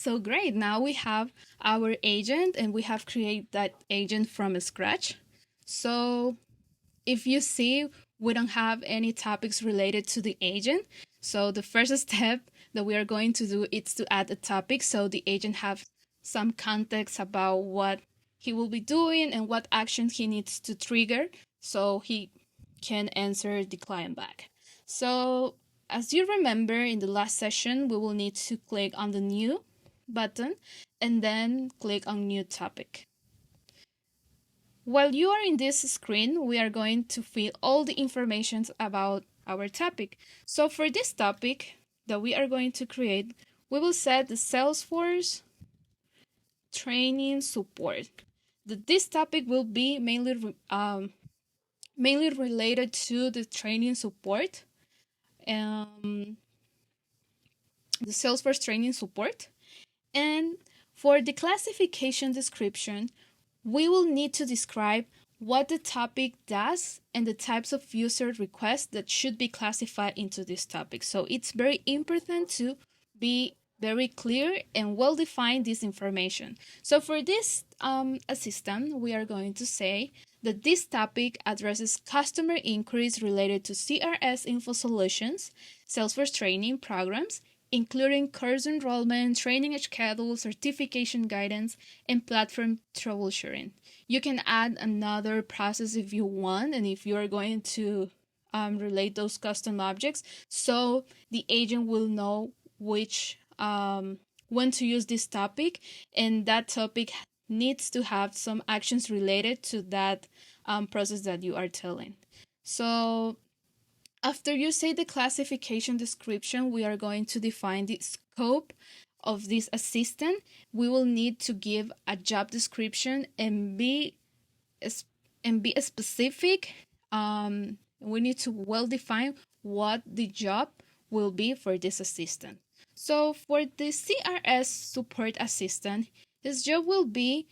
So great. Now we have our agent and we have created that agent from scratch. So if you see, we don't have any topics related to the agent. So the first step that we are going to do is to add a topic so the agent have some context about what he will be doing and what actions he needs to trigger so he can answer the client back. So as you remember in the last session, we will need to click on the new button and then click on new topic. While you are in this screen, we are going to fill all the information about our topic. So for this topic that we are going to create, we will set the Salesforce training support. This topic will be mainly related to the training support, the Salesforce training support. And for the classification description, we will need to describe what the topic does and the types of user requests that should be classified into this topic. So it's very important to be very clear and well define this information. So for this assistant, we are going to say that this topic addresses customer inquiries related to CRS info solutions, Salesforce training programs, including course enrollment, training schedule, certification guidance, and platform troubleshooting. You can add another process if you want, and if you are going to relate those custom objects, so the agent will know which when to use this topic, and that topic needs to have some actions related to that process that you are telling. So after you say the classification description, we are going to define the scope of this assistant. We will need to give a job description and be specific. We need to well define what the job will be for this assistant. So for the CRS support assistant, his job will be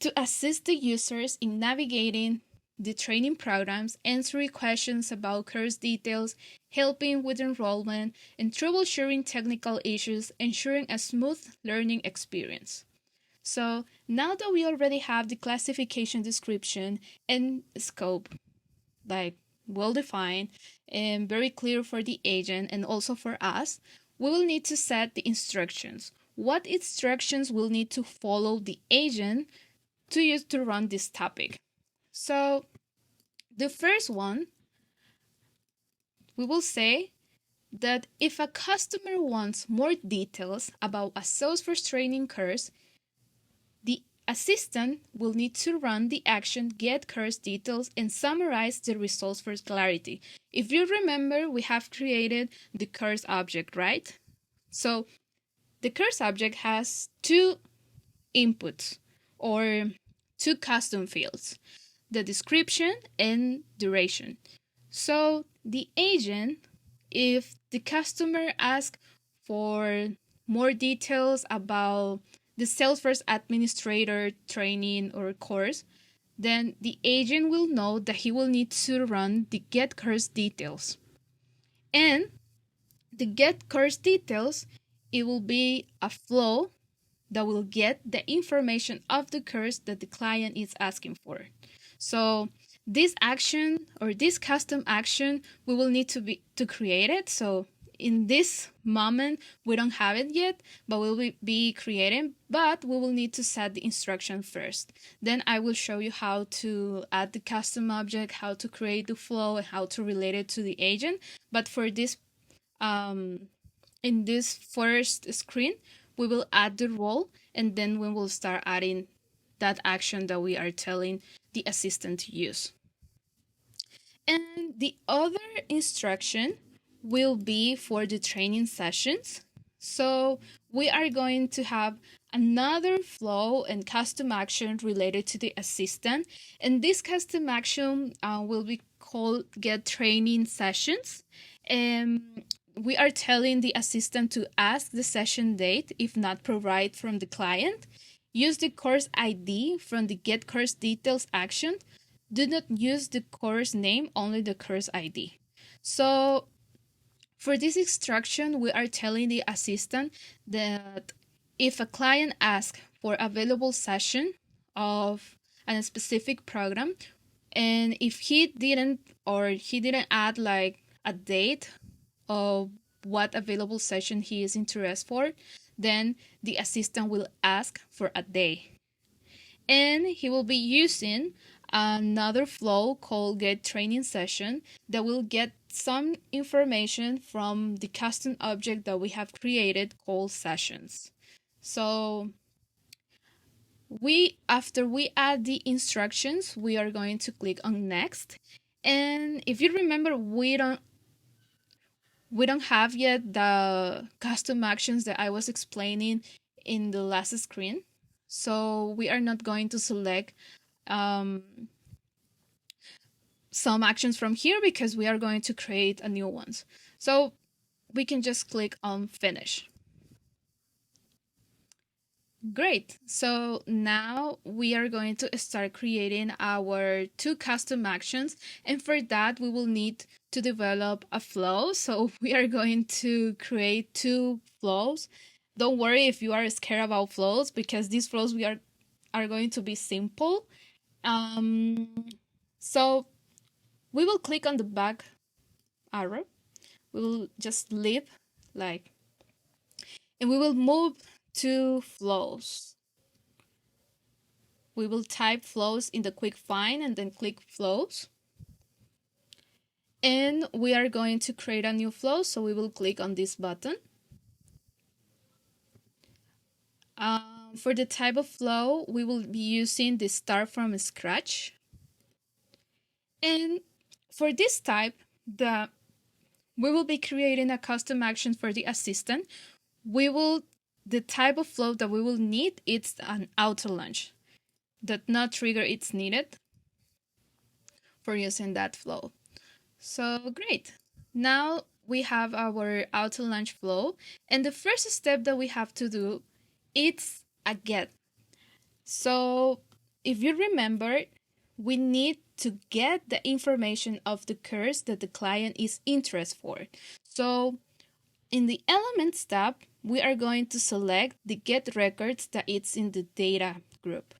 to assist the users in navigating the training programs, answering questions about course details, helping with enrollment, and troubleshooting technical issues, ensuring a smooth learning experience. So now that we already have the classification description and scope, like well defined and very clear for the agent and also for us, we will need to set the instructions. What instructions will need to follow the agent to use to run this topic? So the first one, we will say that if a customer wants more details about a Salesforce training course, the assistant will need to run the action get course details and summarize the results for clarity. If you remember, we have created the course object, right? So the course object has two inputs or two custom fields, the description and duration. So the agent, if the customer asks for more details about the Salesforce administrator training or course, then the agent will know that he will need to run the get course details. And the get course details, it will be a flow that will get the information of the course that the client is asking for. So this action or this custom action, we will need to create it. So in this moment, we don't have it yet, but we will be creating, but we will need to set the instruction first. Then I will show you how to add the custom object, how to create the flow, and how to relate it to the agent. But for this, in this first screen, we will add the role, and then we will start adding that action that we are telling the assistant to use. And the other instruction will be for the training sessions. So we are going to have another flow and custom action related to the assistant. And this custom action will be called get training sessions. And we are telling the assistant to ask the session date, if not provide from the client. Use the course ID from the get course details action. Do not use the course name, only the course ID. So for this instruction, we are telling the assistant that if a client asks for available session of a specific program, and if he didn't add like a date of what available session he is interested for, then the assistant will ask for a day. And he will be using another flow called get training session that will get some information from the custom object that we have created called sessions. So after we add the instructions, we are going to click on next. And if you remember, we don't have yet the custom actions that I was explaining in the last screen. So we are not going to select um, some actions from here because we are going to create a new ones. So we can just click on finish. Great. So now we are going to start creating our 2 custom actions. And for that, we will need to develop a flow. So we are going to create 2 flows. Don't worry if you are scared about flows, because these flows are going to be simple. So we will click on the back arrow. We will just leave like, and we will move to flows. We will type flows in the quick find and then click flows. And we are going to create a new flow, so we will click on this button. For the type of flow, we will be using the start from scratch. And for this type, we will be creating a custom action for the assistant. The type of flow that we will need is an auto launch that not trigger it's needed for using that flow. So great. Now we have our auto launch flow, and the first step that we have to do is a get. So if you remember, we need to get the information of the course that the client is interested for. So in the Elements tab, we are going to select the Get Records that it's in the Data group.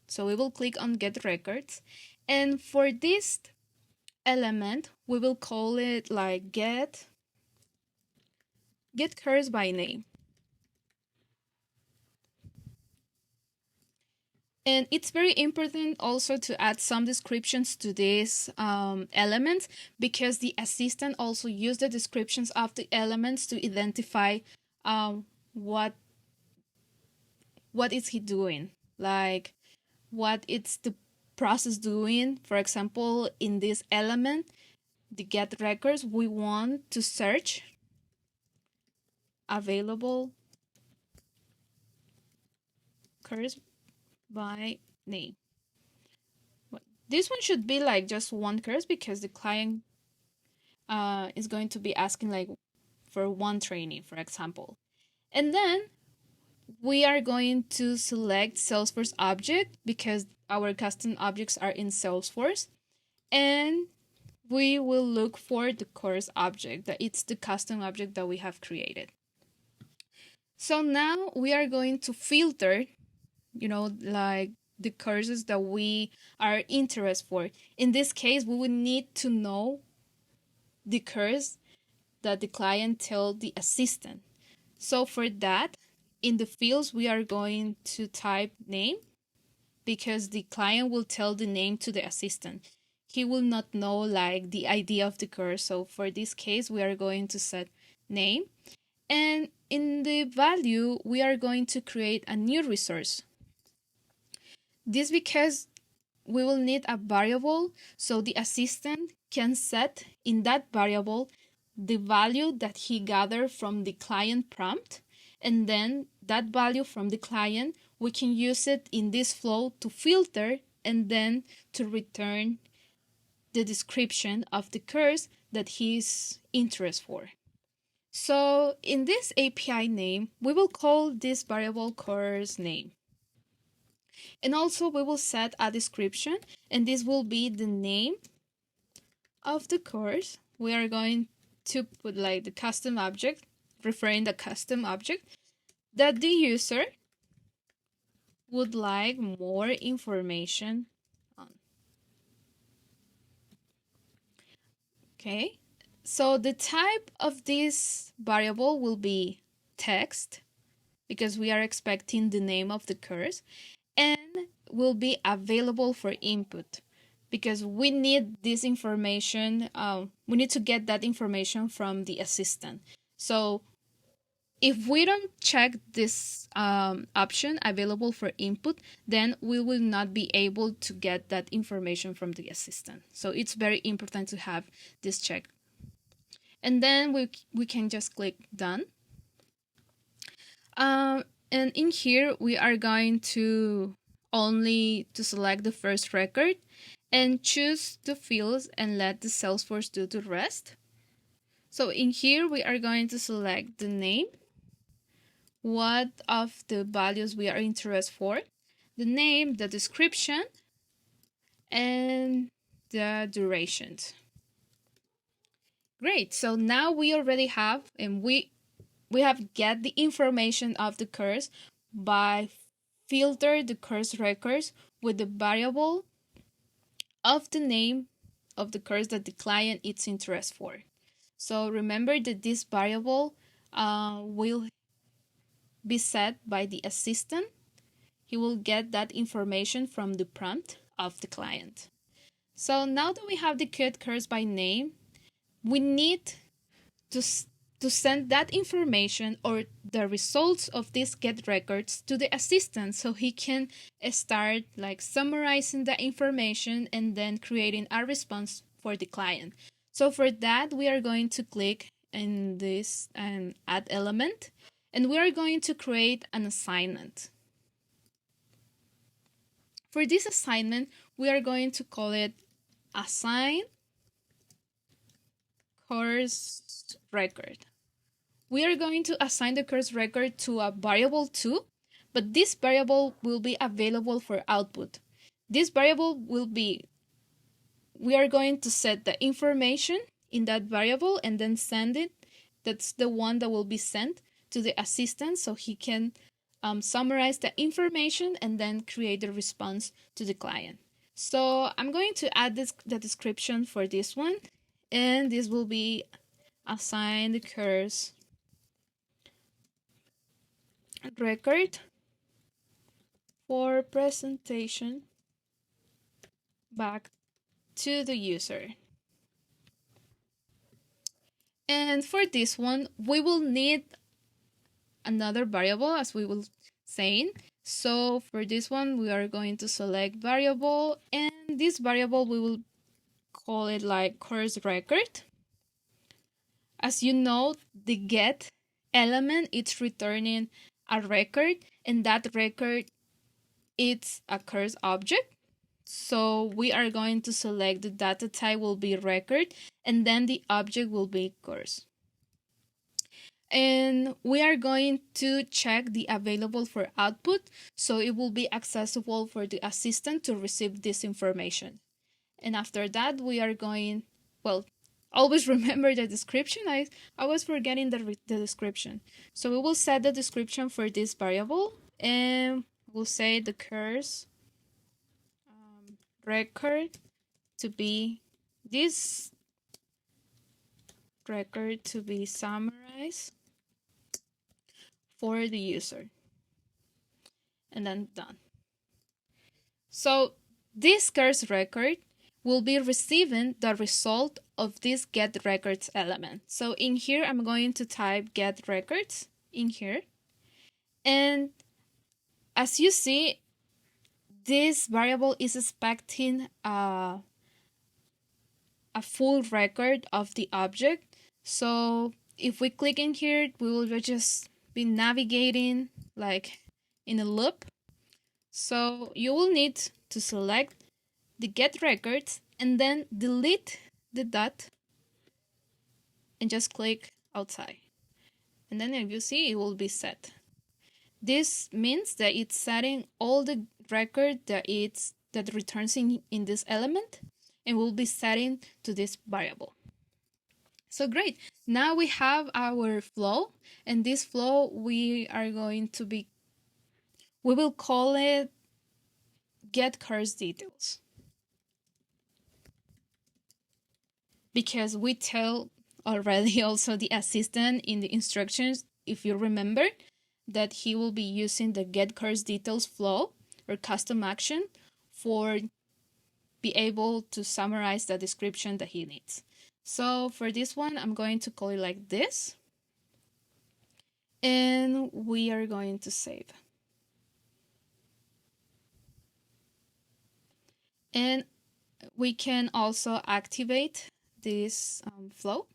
So we will click on Get Records. And for this element, we will call it like Get Course by Name. And it's very important also to add some descriptions to this element, because the assistant also use the descriptions of the elements to identify what is he doing, like what it's the process doing. For example, in this element, the get records, we want to search available course by name. This one should be like just one course, because the client is going to be asking like for one training, for example. And then we are going to select Salesforce object, because our custom objects are in Salesforce. And we will look for the course object, that it's the custom object that we have created. So now we are going to filter, like the courses that we are interested for. In this case, we would need to know the course that the client told the assistant. So for that, in the fields, we are going to type name, because the client will tell the name to the assistant. He will not know like the ID of the course. So for this case, we are going to set name. And in the value, we are going to create a new resource. This because we will need a variable, so the assistant can set in that variable the value that he gathered from the client prompt, and then that value from the client, we can use it in this flow to filter and then to return the description of the course that he's interested for. So in this API name, we will call this variable course name. And also we will set a description, and this will be the name of the course. We are going to put like the custom object, referring the custom object. that the user would like more information on. Okay, so the type of this variable will be text because we are expecting the name of the course, and will be available for input because we need this information. We need to get that information from the assistant. So if we don't check this option available for input, then we will not be able to get that information from the assistant. So it's very important to have this check. And then we can just click done. And in here, we are going to only to select the first record and choose the fields and let the Salesforce do the rest. So in here, we are going to select the name, what of the values we are interested for, the name, the description, and the durations. Great. So now we already have, and we have get the information of the course by filter the course records with the variable of the name of the course that the client is interested for. So remember that this variable will be set by the assistant. He will get that information from the prompt of the client. So now that we have the course by name, we need to send that information or the results of these get records to the assistant so he can start like summarizing the information and then creating a response for the client. So for that, we are going to click in this add element, and we are going to create an assignment. For this assignment, we are going to call it assign course record. We are going to assign the course record to a variable too, but this variable will be available for output. This variable will be, we are going to set the information in that variable and then send it. That's the one that will be sent to the assistant so he can summarize the information and then create the response to the client. So I'm going to add the description for this one, and this will be assign the course record for presentation back to the user. And for this one, we will need another variable, as we will saying. So for this one, we are going to select variable, and this variable we will call it like course record. As you know, the get element it's returning a record, and that record it's a course object. So we are going to select the data type will be record, and then the object will be course. And we are going to check the available for output, so it will be accessible for the assistant to receive this information. And after that, we are going, well, always remember the description. I was forgetting the description. So we will set the description for this variable, and we'll say the course record to be this record to be summarized for the user, and then done. So this course record will be receiving the result of this get records element. So in here, I'm going to type get records in here, and as you see, this variable is expecting a full record of the object. So if we click in here, we will just be navigating like in a loop. So you will need to select the get records and then delete the dot and just click outside. And then if you see, it will be set. This means that it's setting all the record that returns in this element, and will be setting to this variable. So great. Now we have our flow, and this flow we will call it get course details, because we tell already also the assistant in the instructions, if you remember, that he will be using the get course details flow or custom action for be able to summarize the description that he needs. So for this one, I'm going to call it like this, and we are going to save. And we can also activate this flow.